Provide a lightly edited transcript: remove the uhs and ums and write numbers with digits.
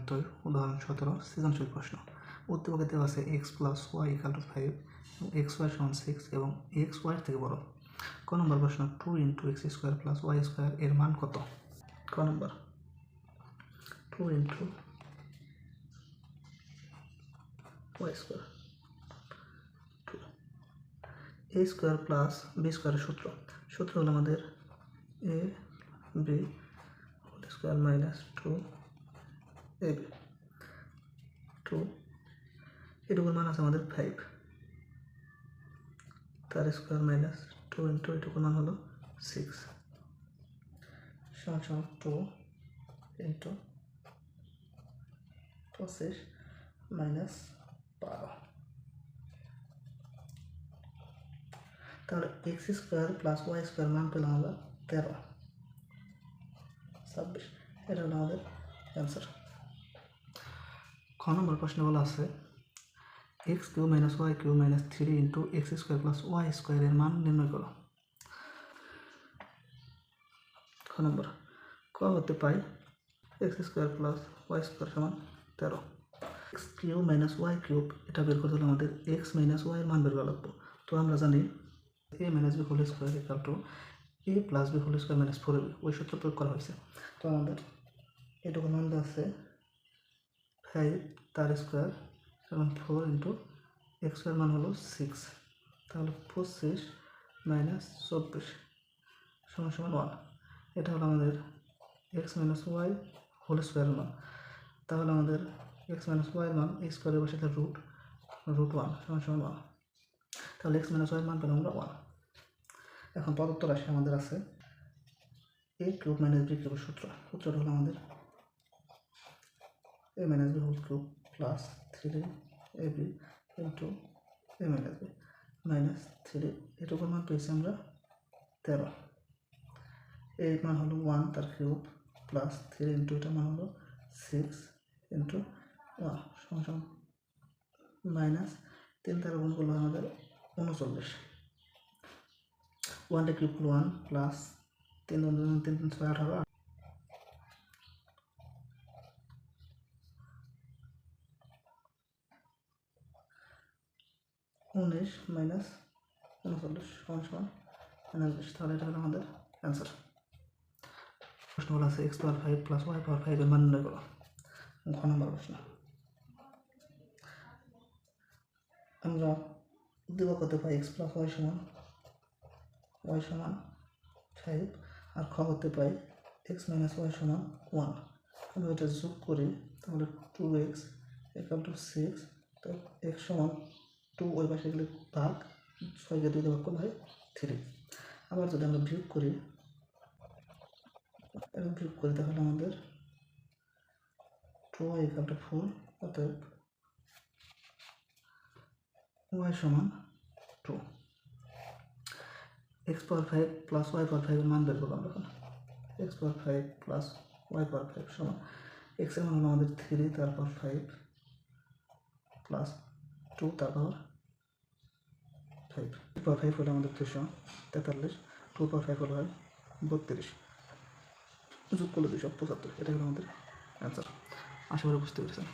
72 উদাহরণ 17 সৃজনশীল প্রশ্ন। উদ্দীপকে দেওয়া আছে x + y = 5 এবং xy = 6 এবং x y থেকে বড়। ক নম্বর প্রশ্ন 2 × x² + y² এর মান কত? ক নম্বর 2 × y², a² + b² এর সূত্র হলো আমাদের ab² - 2ab, 2 এটুকুর মান আছে আমাদের 5, তার স্কোয়ার মাইনাস 2 × এটুকুর মান হলো 6 সমান 2 × 25 - 12। তাহলে x² + y² মান পেলাম আমরা 13, 26। এটা হলো আমাদের অ্যান্সার। খ নম্বর প্রশ্ন বলা আছে x³ - y³ - 3 × x² + y² এর মান নির্ণয় করো। খ নম্বর ক হতে পাই x² + y² = 13। x³ - y³ এটা বের করতে হলে আমাদের x - y এর মান বের করা লাগবে। তো আমরা জানি a - b² = a + b² - 4ab, ওই সূত্র প্রয়োগ করা হয়েছে। তো আমাদের এটুকু মান আছে 5, তার স্কোয়ার এবং 4 × x এর মান হলো 6, তাহলে 25 - 24 = 1। এটা হলো আমাদের x - y² এর মান। তাহলে আমাদের x - y এর মান এই স্কোয়ারের সাথে √1 = 1। তাহলে x - y এর মান পেলাম আমরা 1। এখন প্রদত্ত রাশি আমাদের আছে a³ - b³ সূত্রটা হলো আমাদের a - b³ + 3ab × a - b - 3, এটুকুর মান পেয়েছি আমরা 13। এর মান হলো 1, তার কিউব প্লাস 3 × এটার মান হলো 6 × 1 সমান -3 দ্বারা গুণ করলে আমাদের 39। 1 কিউব 1 প্লাস 3 × 3 = 18, 19 - 39 = 39। তাহলে এটা হলো আমাদের অ্যান্সার। প্রশ্ন বলা আছে x⁵ + y⁵ এর মান নির্ণয় করো। ঘ নম্বর প্রশ্ন। আমরা উদ্দীপক হতে পাই x + y = y = 5 আর খ হতে পাই x - y = 1। আমরা এটা যোগ করি তাহলে 2x = 6, তো x = 2 ওই পাশে গেলে ভাগ, 6কে 2 দিয়ে ভাগ করলে হয় 3। আবার যদি আমরা বিয়োগ করি তাহলে আমাদের 2y = 4, অতএব y = 2। x⁵ + y⁵ এর মান বের করবো আমরা এখন। x⁵ + y⁵ সমান x এর মান হলো আমাদের 3, তারপর 5 প্লাস 2, তারপর 5। 2/5 হলো আমাদের 243, 2/5 হলো হয় 32, যোগ করলে 275। এটা হলো আমাদের অ্যান্সার। আশা করি বুঝতে পেরেছেন।